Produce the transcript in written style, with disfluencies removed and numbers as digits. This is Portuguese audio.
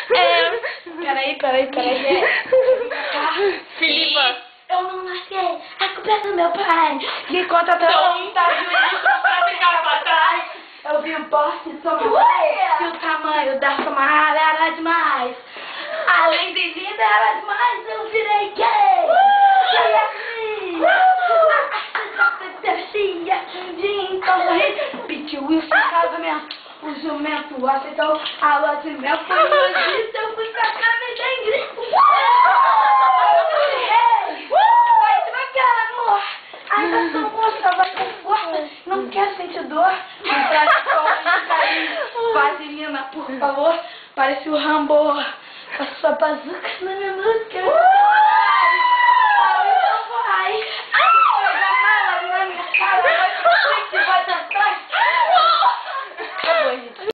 Peraí. Filipa. Eu não nasci, a culpa é do meu pai. Me conta até Então, tá juízo pra ficar pra trás. Eu vi o poste somar e o tamanho da somada era demais. Além de linda era demais, eu virei gay. E assim, então sorri, pediu isso em casamento. O jumento aceitou a lua de mel, foi hoje, eu fui pra cá, me dei grito. Vai devagar, amor. Ainda sou moça, vai com força, não quer sentir dor. Me traz com carinho, vaselina, por favor. Parece o Rambo, a sua bazuca na minha nuca.